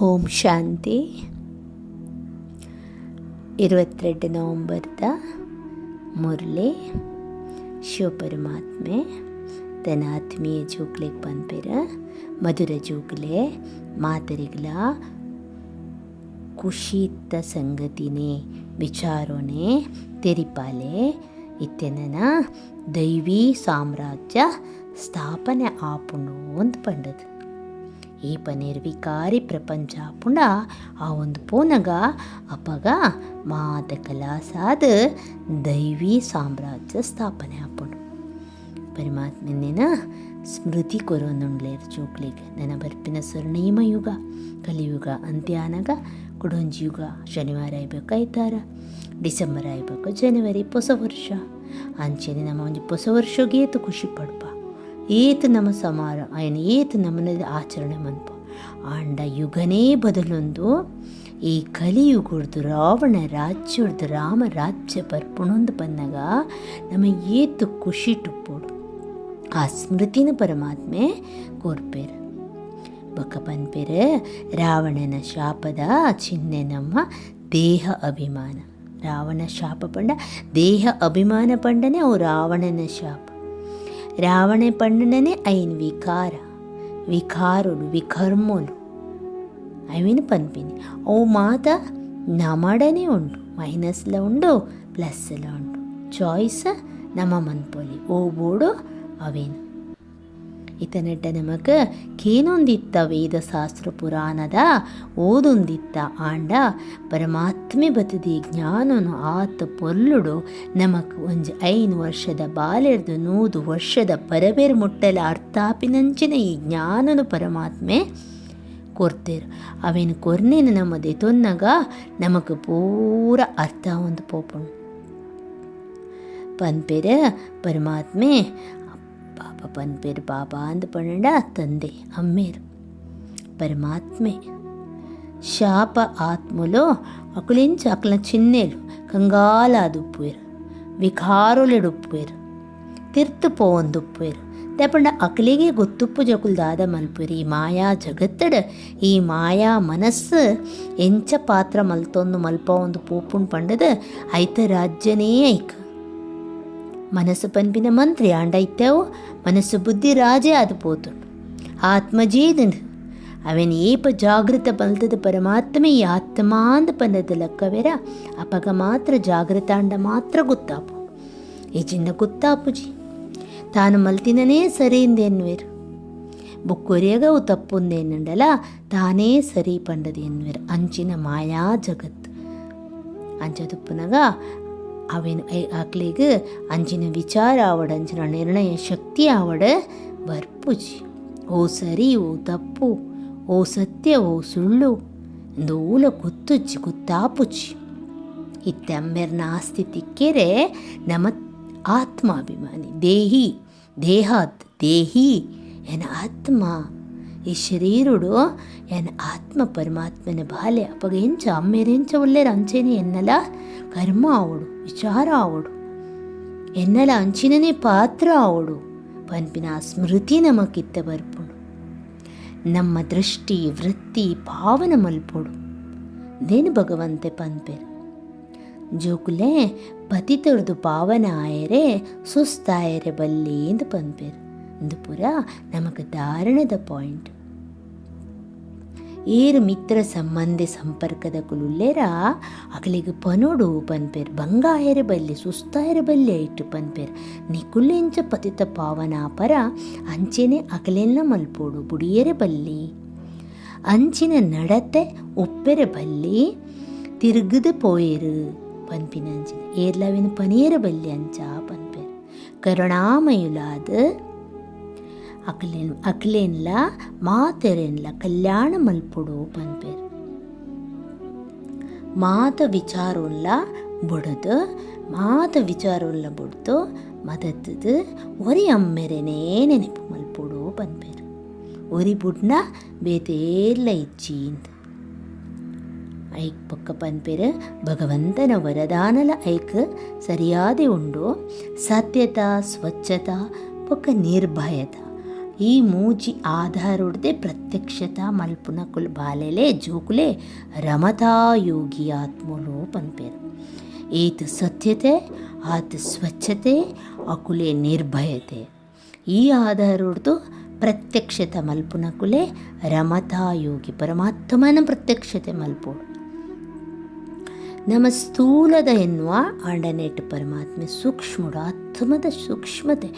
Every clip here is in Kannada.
ಓಂ ಶಾಂತಿ. 22 ನವಂಬರ್ದ ಮುರಳಿ ಶಿವಪರಮಾತ್ಮೆ ತನ್ನ ಆತ್ಮೀಯ ಜೂಕ್ಲೆಗೆ ಬಂದ್ಪೇರ ಮಧುರ ಜೂಕ್ಲೆ ಮಾತರಿಗಳ ಖುಷಿತ್ತ ಸಂಗತಿನೇ ವಿಚಾರೋನೆ ತೆರಿಪಾಲೆ ಇತ್ತೆನ ದೈವೀ ಸಾಮ್ರಾಜ್ಯ ಸ್ಥಾಪನೆ ಆಪುಂಡು ಅಂತ ಪಂಡದು. ಈ ನಿರ್ವಿಕಾರಿ ಪ್ರಪಂಚ ಆಪುಂಡ ಆ ಒಂದು ಪೋನಗ ಅಪಗ ಮಾತ ಕಲಾಸಾದ ದೈವೀ ಸಾಮ್ರಾಜ್ಯ ಸ್ಥಾಪನೆ ಆಪುಂಡು. ಪರಮಾತ್ಮನ ಸ್ಮೃತಿ ಕೊರೋನುಂಡ್ಲೇರು ಜೋಕ್ಲಿಗೆ ನನ್ನ ಬರ್ಪಿನ ಸ್ವರ್ಣೀಮ ಯುಗ ಕಲಿಯುಗ ಅಂತ್ಯಾನಗ ಕುಡೊಂಜಿ ಯುಗ ಶನಿವಾರ ಆಯ್ಬೇಕು ಐತಾರ, ಡಿಸೆಂಬರ್ ಆಯ್ಬೇಕು ಜನವರಿ ಹೊಸ ವರ್ಷ ಅಂಚೆನೆ ನಮ್ಮ ಒಂದು ಹೊಸ ವರ್ಷಗೆ ಏತು ಖುಷಿ ಪಡ್ಪ, ಏತು ನಮ್ಮ ಸಮಾರ ఆయన ಏತು ನಮ್ಮನ ಆಚರಣೆ ಮನ್ಪ ಆಂಡ ಯುಗನೇ ಬದಲೊಂದು ಈ ಕಲಿಯುಗಡ್ದು ರಾವಣ ರಾಜ್ಯಡ್ದು ರಾಮ ರಾಜ್ಯ ಬರ್ಪುಣೊಂದು ಬಂದಾಗ ನಮ್ಮ ಏತು ಖುಷಿ ಟುಪ್ಪೋಡು ಆ ಸ್ಮೃತಿನ ಪರಮಾತ್ಮೆ ಕೋರ್ಪೇರು ಬೊಕ್ಕ ಪನ್ಪೇರು. ರಾವಣನ ಶಾಪದ ಚಿಹ್ನೆ ನಮ್ಮ ದೇಹ ಅಭಿಮಾನ. ರಾವಣ ಶಾಪ ಪಂಡ ದೇಹ ಅಭಿಮಾನ ಪಂಡನೆ ಅವು ರಾವಣನ ಶಾಪ. రావణ పండుననే అయిన వికారులు వికర్మలు అవిని పనిపిని ఓ మాత నమడనే ఉండు, మైనస్లో ఉండు ప్లస్లో ఉండు, చాయిస్ ನಮ್ಮ ಮನ್ಪೊಲಿ ಓ ಬೋಡು ಅವೇನು ಇತನಡ್ಡ ನಮಗ ಕೇನೊಂದಿತ್ತ ವೇದಶಾಸ್ತ್ರ ಪುರಾಣದ ಓದೊಂದಿತ್ತ ಆಂಡ ಪರಮಾತ್ಮೆ ಬತದಿ ಜ್ಞಾನನು ಆತ ಪೊರ್ಲುಡು ನಮಕ್ ಒಂಜಿ 5 ವರ್ಷದ ಬಾಲೆರ್ದು 100 ವರ್ಷದ ಪರಬೇರು ಮುಟ್ಟಲ ಅರ್ಥಾಪಿನಂಚಿನ ಈ ಜ್ಞಾನನು ಪರಮಾತ್ಮೆ ಕೊರ್ತೇರು. ಅವೇನು ಕೊರ್ನೇನು ನಮ್ಮದೆ ತೊನ್ನಗ ನಮಕ್ ಪೂರ ಅರ್ಥ ಒಂದು ಪೋಪುಣು ಪನ್ಪೇರ ಪರಮಾತ್ಮೆ ಪಾಪ ಪನ್ಪೇರು ಪಾಪ ಅಂದು ಪಂಡ ತಂದೆ ಅಮ್ಮೇರು పరమాత్మే శాప ఆత్మలో అకులించి అక్కల చిన్నేలు కంగాలాదుప్పువేరు వికారులెడుప్పువేరు ತಿರ್ತುಪೋವಂದುಪ್ಪೇರು ತಪಂಡ ಅಕಲಿಗೆ ಗೊತ್ತುಪ್ಪು ಜಕುಲು ದಾದ ಮಲ್ಪೇರು. ಈ ಮಾಯಾ ಜಗತ್ತಡ ಈ ಮಾಯಾ ಮನಸ್ಸು ಎಂಚ ಪಾತ್ರ ಮಲ್ತೊಂದು ಮಲ್ಪ ಒಂದು ಪೋಪುಣ್ ಪಂಡದ ಐತ ರಾಜ್ಯನೇ ಐಕ ಮನಸ್ಸು ಪನ್ಪಿನ ಮಂತ್ರಿ ಆಂಡ ಇತ್ತೇವು ಮನಸ್ಸು ಬುದ್ಧಿ ರಾಜೇ ಅದು ಪೋತುಂಡು ಆತ್ಮಜೀದಂಡು ಅವನ್ ಏಪ ಜಾಗೃತ ಬಲ್ತದ ಪರಮಾತ್ಮೆ ಈ ಆತ್ಮಾಂದ ಪಂದದ ಲೆಕ್ಕವೇರ ಅಪಗ ಮಾತ್ರ ಜಾಗೃತ ಅಂಡ ಮಾತ್ರ ಗೊತ್ತಾಪು ಈ ಚಿನ್ನ ಗೊತ್ತಾಪುಜಿ ತಾನು ಮಲ್ತಿನನೇ ಸರಿಯಿಂದೇನ್ವೇರು ಬುಕ್ಕೊರಿಯಗವು ತಪ್ಪುಂದೇನುಂಡಲ ತಾನೇ ಸರಿ ಪಂಡದು ಎನ್ವೇರು ಅಂಚಿನ ಮಾಯಾ ಜಗತ್ತು ಅಂಚದುಪ್ಪುನಗ ಅವೇನು ಆಕ್ಲಿಗೆ ಅಂಚಿನ ವಿಚಾರ ಆವಡ ಅಂಚಿನ ನಿರ್ಣಯ ಶಕ್ತಿ ಆವಡ ಬರ್ಪುಜಿ ಓ ಸರಿ ಓ ತಪ್ಪು ಓ ಸತ್ಯ ಓ ಸುಳ್ಳು ಎಂದೂಲ ಗೊತ್ತುಚ್ಚಿ ಗೊತ್ತಾಪುಚ್ಚಿ ಇತ್ತೆಂಬೆರ್ನ ಆಸ್ತಿ ತಿಕ್ಕೆರೆ ನಮ್ಮ ಆತ್ಮಾಭಿಮಾನಿ ದೇಹಿ ದೇಹಾತ್ ದೇಹಿ ಎನ ಆತ್ಮ ಈ ಶರೀರುಡು ಎನ ಆತ್ಮ ಪರಮಾತ್ಮನ ಬಾಲೆ ಅಪಗ ಎಂಚ ಅಮ್ಮೆರೆಂಚ ಒಳ್ಳೆರ ಅಂಚೆನೆ ಎನ್ನಲ ಕರ್ಮ ಆವಡು ವಿಚಾರ ಆವಡು ಎನ್ನಲ ಅಂಚಿನನೇ ಪಾತ್ರ ಆವಡು ಪನ್ಪಿನ ಸ್ಮೃತಿ ನಮಕಿತ್ತ ಬರ್ಪುಡು ನಮ್ಮ ದೃಷ್ಟಿ ವೃತ್ತಿ ಭಾವನ ಮಲ್ಪೊಡು ದೇನು ಭಗವಂತೆ ಪನ್ಪೇರು ಜೋಕುಲೆ ಪತಿತೊಡ್ದು ಪಾವನ ಆಯರೆ ಸುಸ್ತಾಯರೆ ಬಲ್ಲಿ ಎಂದು ಪನ್ಪೇರು ಇಂದು ಪುರ ನಮಗ ಧಾರಣದ ಪಾಯಿಂಟ್. ಏರು ಮಿತ್ರ ಸಂಬಂಧಿ ಸಂಪರ್ಕದ ಕುಲುಲ್ಲೇರ ಅಕಲಿಗೆ ಪನೋಡು ಪನ್ಪೇರು ಬಂಗಾಯರೆ ಬಲ್ಲಿ ಸುಸ್ತಾಯರೆ ಬಲ್ಲಿ ಐಟು ಪನ್ಪೇರು ನೀ ಕುಲ್ಲೆಂಚ ಪತಿತ ಪಾವನ ಪರ ಅಂಚೆನೆ ಅಕಲೆಲ್ಲ ಮಲ್ಪೋಡು ಬುಡಿಯರೆ ಬಲ್ಲಿ ಅಂಚಿನ ನಡತೆ ಒಪ್ಪೆರೆ ಬಲ್ಲಿ ತಿರುಗದು ಪೋಯರು ಪನ್ಪಿನ ಅಂಚಿನ ಏರ್ಲವಿನ ಪನಿಯರ ಬಲ್ಲಿ ಅಂಚ ಪನ್ಪೇರು ಕರುಣಾಮಯುಲಾದ ಅಕ್ಲೇನ್ಲ ಮಾತೆರೆನ್ಲ ಕಲ್ಯಾಣ ಮಲ್ಪೊಡು ಪನ್ಪೇರು ಮಾತ ವಿಚಾರೋಲ್ಲ ಬುಡದು ಮಾತ ವಿಚಾರೋಲ್ಲ ಬುಡ್ದು ಮದತ್ತದು ಒರಿ ಅಮ್ಮೆರೆನೇ ನೆನಪು ಮಲ್ಪೊಡು ಪನ್ಪೇರು ಒರಿ ಬುಡ್ನ ಬೇತೇಲ್ಲ ಇಚ್ಚಿಂದ ಐಕ್ ಪಕ್ಕ ಪನ್ಪೇರು ಭಗವಂತನ ವರದಾನಲ ಐಕ್ ಸರಿಯಾದೆ ಉಂಡು ಸತ್ಯತ ಸ್ವಚ್ಛತ ಪಕ್ಕ ನಿರ್ಭಯತ ಈ ಮೂಜಿ ಆಧಾರೊಡ್ದೆ ಪ್ರತ್ಯಕ್ಷತಾ ಮಲ್ಪುನ ಕುಲ್ ಬಾಲೆಲೆ ಜೋಕುಲೆ ರಮತಾ ಯೋಗಿ ಆತ್ಮಲು ಪನ್ಪೇರು. ಏತ್ ಸತ್ಯತೆ ಆತ್ ಸ್ವಚ್ಛತೆ ಅಕುಲೆ ನಿರ್ಭಯತೆ. ಈ ಆಧಾರೊಡ್ದು ಪ್ರತ್ಯಕ್ಷತೆ ಮಲ್ಪುನ ಕುಲೆ ರಮತಾ ಯೋಗಿ ಪರಮಾತ್ಮನ ಪ್ರತ್ಯಕ್ಷತೆ ಮಲ್ಪೋಡು. ನಮ್ಮ ಸ್ಥೂಲದ ಎನ್ನುವ ಆಂಡನೆಟ್ ಪರಮಾತ್ಮೆ ಸೂಕ್ಷ್ಮಡು, ಆತ್ಮದ ಸೂಕ್ಷ್ಮತೆ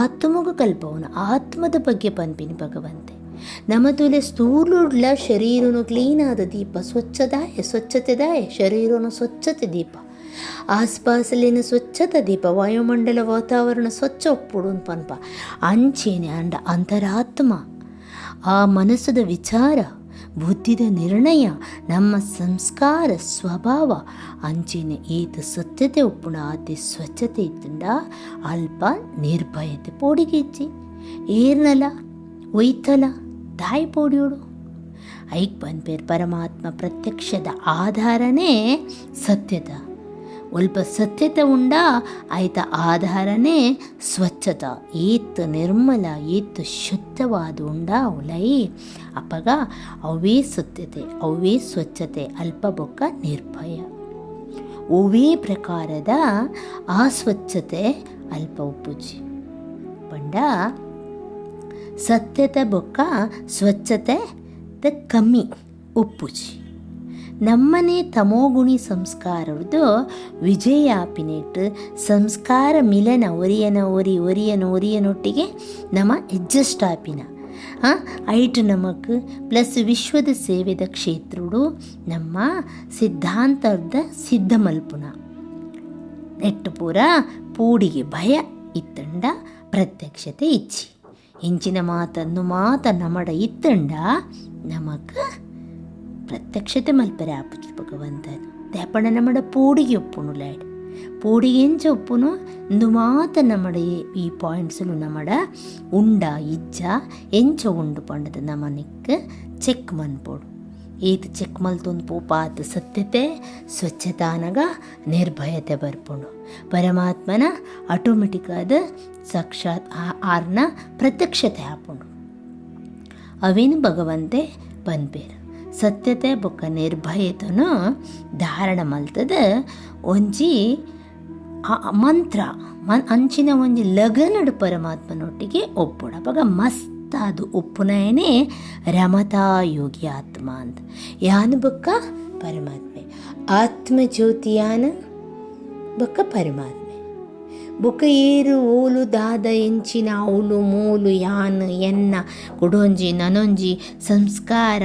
ಆತ್ಮಗ ಕಲ್ಪವನು ಆತ್ಮದ ಬಗ್ಗೆ ಪನ್ಪಿನಿ ಭಗವಂತೆ. ನಮ್ಮ ತುಲೆ ಸ್ಥೂಲುಡ್ಲ ಶರೀರನು ಕ್ಲೀನಾದ ದೀಪ ಸ್ವಚ್ಛತೆದಾಯ ಶರೀರನು ಸ್ವಚ್ಛತೆ ದೀಪ, ಆಸ್ಪಾಸಲಿನ ಸ್ವಚ್ಛತೆ ದೀಪ, ವಾಯುಮಂಡಲ ವಾತಾವರಣ ಸ್ವಚ್ಛ ಒಪ್ಪುಡು ಪನ್ಪ. ಅಂಚೇನೆ ಅಂಡ ಅಂತರಾತ್ಮ ಆ ಮನಸ್ಸದ ವಿಚಾರ ಬುದ್ಧಿದ ನಿರ್ಣಯ ನಮ್ಮ ಸಂಸ್ಕಾರ ಸ್ವಭಾವ ಅಂಚೆನೆ ಏತ ಸತ್ಯತೆ ಒಪ್ಪುಣ ಆತಿ ಸ್ವಚ್ಛತೆ ಇತ್ತಂಡ ಅಲ್ಪ ನಿರ್ಭಯತೆ ಪೋಡಿಗಿಚ್ಚಿ ಏರ್ನಲ ಒಯ್ತಲ ದಾಯಿ ಪೋಡಿಯೋಡು ಐಕ್ ಪನ್ಪೇರ್ ಪರಮಾತ್ಮ ಪ್ರತ್ಯಕ್ಷದ ಆಧಾರನೇ ಸತ್ಯತ. ಒಲ್ಪ ಸತ್ಯತೆ ಉಂಡ ಆಯ್ತ ಆಧಾರನೇ ಸ್ವಚ್ಛತ. ಏತ್ ನಿರ್ಮಲ ಏತ್ ಶುದ್ಧವಾದ ಉಂಡ ಉಲೈ ಅಪ್ಪಗ ಅವೇ ಸತ್ಯತೆ ಅವೇ ಸ್ವಚ್ಛತೆ ಅಲ್ಪ ಬೊಕ್ಕ ನಿರ್ಭಯ. ಒವೇ ಪ್ರಕಾರದ ಅಸ್ವಚ್ಛತೆ ಅಲ್ಪ ಉಪ್ಪುಜಿ ಪಂಡ ಸತ್ಯತೆ ಬೊಕ್ಕ ಸ್ವಚ್ಛತೆ ಕಮ್ಮಿ ಉಪ್ಪುಜಿ. ನಮ್ಮನೆ ತಮೋಗುಣಿ ಸಂಸ್ಕಾರದ್ದು ವಿಜಯಾಪಿನೆಟ್ ಸಂಸ್ಕಾರ ಮಿಲನ ಒರಿಯನೊಟ್ಟಿಗೆ ನಮ್ಮ ಅಡ್ಜಸ್ಟ್ ಆಪಿನ ಐಟ್ ನಮಕ್ ಪ್ಲಸ್ ವಿಶ್ವದ ಸೇವೆದ ಕ್ಷೇತ್ರಡು ನಮ್ಮ ಸಿದ್ಧಾಂತದ ಸಿದ್ಧ ಮಲ್ಪುನ ನೆಟ್ಟು ಪೂರ ಪೂಡಿಗೆ ಭಯ ಇತ್ತಂಡ ಪ್ರತ್ಯಕ್ಷತೆ ಇಚ್ಚಿ ಇಂಚಿನ ಮಾತ ನಮಡ ಇತ್ತಂಡ ನಮಕ್ ಪ್ರತ್ಯಕ್ಷತೆ ಮಲ್ಪರೆ ಆಪುಜಿ ಭಗವಂತನು ದೇಪಣ ನಮ್ಮಡ ಪೂಡಿಗೆ ಒಪ್ಪುನು ಲ್ಯಾಡ್ ಪೂಡಿಗೆ ಎಂಚ ಒಪ್ಪುನು ಇಂದು ಮಾತ ನಮ್ಮಡ ಈ ಪಾಯಿಂಟ್ಸಲು ನಮ್ಮಡ ಉಂಡ ಇಜ್ಜ ಎಂಚ ಉಂಡು ಪಂಡದ ನಮನಿಕ್ ಚೆಕ್ ಮನ್ಪೋಡು. ಏತ್ ಚೆಕ್ ಮಲ್ತೊಂದು ಪೋಪಾತ್ ಸತ್ಯತೆ ಸ್ವಚ್ಛತಾನಗ ನಿರ್ಭಯತೆ ಬರ್ಪುಂಡು. ಪರಮಾತ್ಮನ ಆಟೋಮೆಟಿಕ್ ಆದ ಸಾಕ್ಷಾತ್ ಆರ್ನ ಪ್ರತ್ಯಕ್ಷತೆ ಆಪುಂಡು. ಅವೇನು ಭಗವಂತೆ ಪನ್ಪೇರು ಸತ್ಯತೆ ಬೊಕ್ಕ ನಿರ್ಭಯತನು ಧಾರಣ ಮಲ್ತದ ಒಂಜಿ ಮಂತ್ರ ಅಂಚಿನ ಒಂಜಿ ಲಗನಡು ಪರಮಾತ್ಮನೊಟ್ಟಿಗೆ ಒಪ್ಪುಡ ಅವಾಗ ಮಸ್ತಾದು ಒಪ್ಪುನೇನೆ ರಮತಾ ಯೋಗಿ ಆತ್ಮ ಅಂತ. ಯಾನು ಬೊಕ್ಕ ಪರಮಾತ್ಮೆ ಆತ್ಮಜ್ಯೋತಿಯಾನ ಬೊಕ್ಕ ಪರಮಾತ್ಮೆ ಬೊಕ್ಕ ಏರು ಓಲು ದಾದ ಎಂಚಿನ ಅವಳು ಮೂಲು ಯಾನ್ ಎನ್ನ ಕೊಡೊಂಜಿ ನನೊಂಜಿ ಸಂಸ್ಕಾರ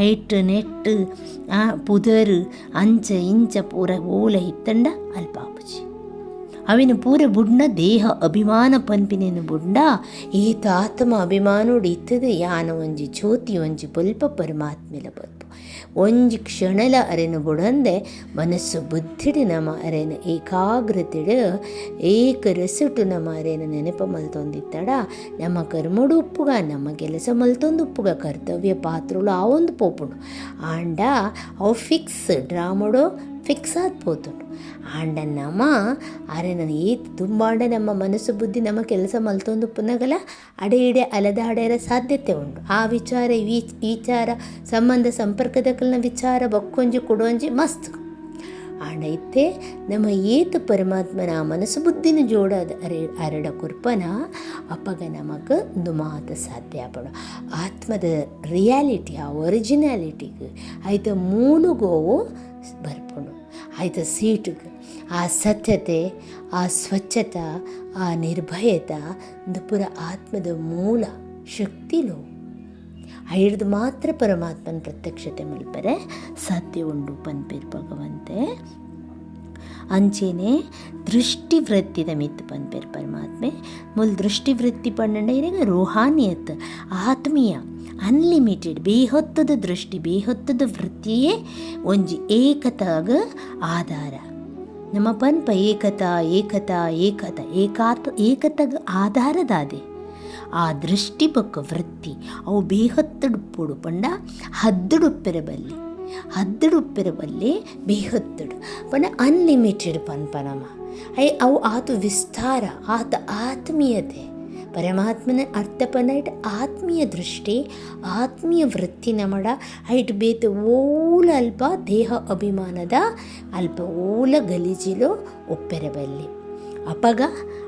ಐಟ್ ನೆಟ್ ಪುದರ್ ಅಂಚ ಇಂಚ ಪೂರ ಓಲ ಇತ್ತಂಡ ಅಲ್ಪಾಪುಜಿ ಅವಿನ ಪೂರ ಬುಡ್ನ ದೇಹ ಅಭಿಮಾನ ಪನ್ಪಿನೇನು ಬುಡ್ಡ ಏತ ಆತ್ಮ ಅಭಿಮಾನೋಡು ಇತ್ತದ ಯಾನ ಒಂಜಿ ಜ್ಯೋತಿ ಒಂಜಿ ಪೊಲ್ಪ ಪರಮಾತ್ಮೆಲ ಬರ್ಪು ಒಂಜಿ ಕ್ಷಣಲ ಅರೆನು ಬುಡಂದೆ ಮನಸ್ಸು ಬುದ್ಧಿಡು ನಮ್ಮ ಅರೆನ ಏಕಾಗ್ರತೆಡು ಏಕರಸುಟು ನಮ್ಮ ಅರೆನ ನೆನಪ ಮಲ್ತೊಂದಿತ್ತಡ ನಮ್ಮ ಕರ್ಮಡು ಉಪ್ಪುಗ ನಮ್ಮ ಕೆಲಸ ಮಲ್ತೊಂದು ಉಪ್ಪುಗ ಕರ್ತವ್ಯ ಪಾತ್ರಗಳು ಆ ಒಂದು ಪೋಪುಡು ಆಂಡ ಅವು ಫಿಕ್ಸ್ ಡ್ರಾಮಡು ಫಿಕ್ಸ್ ಆದ ಪೋತುಂಡು ಆಂಡ ನಮ್ಮ ಅರೆನ ಏತ್ ತುಂಬಾಂಡ ನಮ್ಮ ಮನಸ್ಸು ಬುದ್ಧಿ ನಮ್ಮ ಕೆಲಸ ಮಲ್ತೊಂದು ಪುನಗಲ ಅಡೆ ಇಡೆ ಅಲೆದಾಡರ ಸಾಧ್ಯತೆ ಉಂಟು. ಆ ವಿಚಾರ ವಿಚಾರ ಸಂಬಂಧ ಸಂಪರ್ಕದಕಲ್ನ ವಿಚಾರ ಬಕ್ಕೊಂಜಿ ಕೊಡೊಂಜಿ ಮಸ್ತ್ ಆಂಡ ಇತ್ತೆ ನಮ್ಮ ಏತ್ ಪರಮಾತ್ಮನ ಮನಸ್ಸು ಬುದ್ಧಿನ ಜೋಡದ ಅರಡ ಕುರ್ಪನ ಅಪ್ಪಗ ನಮಗೆ ಒಂದು ಮಾತು ಸಾಧ್ಯ ಪಡೋ ಆತ್ಮದ ರಿಯಾಲಿಟಿ ಆ ಒರಿಜಿನಾಲಿಟಿಗೆ ಆಯ್ತು ಮೂಲಗೋವು ಬರ್ಪುಂಡು ಆಯ್ತು ಸೀಟಿಗೆ ಆ ಸತ್ಯತೆ ಆ ಸ್ವಚ್ಛತೆ ಆ ನಿರ್ಭಯತೆ ಒಂದು ಪುರ ಆತ್ಮದ ಮೂಲ ಶಕ್ತಿಲು ಐಡ್ದು ಮಾತ್ರ ಪರಮಾತ್ಮನ ಪ್ರತ್ಯಕ್ಷತೆ ಮಲ್ಪರೆ ಸಾಧ್ಯ ಉಂಡು ಪನ್ಪೇರು ಭಗವಂತೆ. ಅಂಚೆನೆ ದೃಷ್ಟಿವೃತ್ತಿದ ಮಿತ್ತು ಪನ್ಪೇರು ಪರಮಾತ್ಮೆ ಮುಲ್ ದೃಷ್ಟಿವೃತ್ತಿ ಪಂಡ ಇರೇಗ ರೋಹಾನಿಯತ್ ಆತ್ಮೀಯ ಅನ್ಲಿಮಿಟೆಡ್ ಬೇಹೊತ್ತದ ದೃಷ್ಟಿ ಬೇಹೊತ್ತದ ವೃತ್ತಿಯೇ ಒಂಜಿ ಏಕತಾಗ ಆಧಾರ. ನಮ್ಮ ಪನ್ಪ ಏಕತಾಗ ಆಧಾರದಾದೆ ಆ ದೃಷ್ಟಿ ಬೊಕ್ಕ ವೃತ್ತಿ ಅವು ಬೇಹೊತ್ತಡು ಪಂಡ ಹದ್ದಡುಪ್ಪೆರ ಬಲ್ಲಿ ಬೇಹೊತ್ತಡು ಪಂಡ ಅನ್ಲಿಮಿಟೆಡ್ ಪನ್ಪ ನಮ್ಮ ಅವು ಆತು ವಿಸ್ತಾರ ಆತ ಆತ್ಮೀಯತೆ ಪರಮಾತ್ಮನ ಅರ್ಥ ಪಂಡ ಆತ್ಮೀಯ ದೃಷ್ಟಿ ಆತ್ಮೀಯ ವೃತ್ತಿ ನಮಡ ಐಟ್ ಬೇತೆ ಓಲ ಅಲ್ಪ ದೇಹ ಅಭಿಮಾನದ ಅಲ್ಪ ಓಲ ಗಲೀಜಿಲು ಒಪ್ಪೆರಬಲ್ಲಿ ಅಪಗ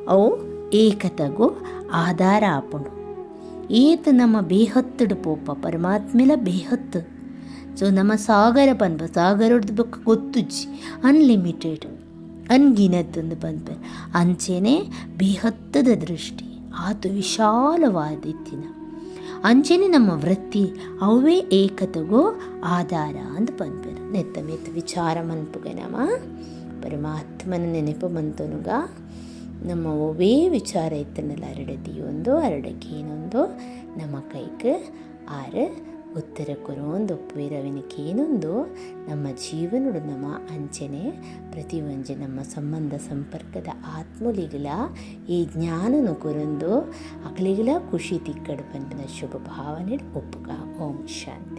ಅವು ಏಕತಗು ಆಧಾರ ಆಪುಂಡು ಏತ್ ನಮ್ಮ ಬೇಹತ್ತುಡು ಪೋಪ ಪರಮಾತ್ಮೆಲ ಬೇಹತ್ತು. ಸೊ ನಮ್ಮ ಸಾಗರ ಪನ್ಪ ಸಾಗರದ ಬೊಕ್ಕ ಗೊತ್ತುಜ್ಜಿ ಅನ್ಲಿಮಿಟೆಡ್ ಅನ್ಗಿನತ್ತೊಂದು ಪನ್ಪೆ ಅಂಚೆನೆ ಬೇಹತ್ತದ ದೃಷ್ಟಿ ಆತು ವಿಶಾಲವಾದಿತ್ತಿನ ಅಂಚೆನೆ ನಮ್ಮ ವೃತ್ತಿ ಅವೇ ಏಕತೆಗೋ ಆಧಾರ ಅಂತ ಪನ್ಪೆರು. ನೆತ್ತ ಮೆತ್ತ ವಿಚಾರ ಮನ್ಪುಗೆ ನಮ್ಮ ಪರಮಾತ್ಮನ ನೆನಪು ಮಂತನುಗ ನಮ್ಮ ಒವೇ ವಿಚಾರ ಇತ್ತನಲ್ಲ ಅರಡದಿಯೊಂದು ಅರಡಕ್ಕೇನೊಂದು ನಮ್ಮ ಕೈಗೆ ಆರು ಉತ್ತರ ಕೊರೊಂದು ಒಪ್ಪುವಿರವಿನಕ್ಕೇನೊಂದು ನಮ್ಮ ಜೀವನಡು ನಮ್ಮ ಅಂಚನೆ ಪ್ರತಿ ಒಂಜೆ ನಮ್ಮ ಸಂಬಂಧ ಸಂಪರ್ಕದ ಆತ್ಮಲಿಗಲ ಈ ಜ್ಞಾನನು ಕೊರೊಂದು ಅಕಲಿಗಲ ಖುಷಿ ತಿಕ್ಕಡು ಪಂಪಿನ ಶುಭ ಭಾವನೆ ಒಪ್ಪುಗ. ಓಂ ಶಾಂತಿ.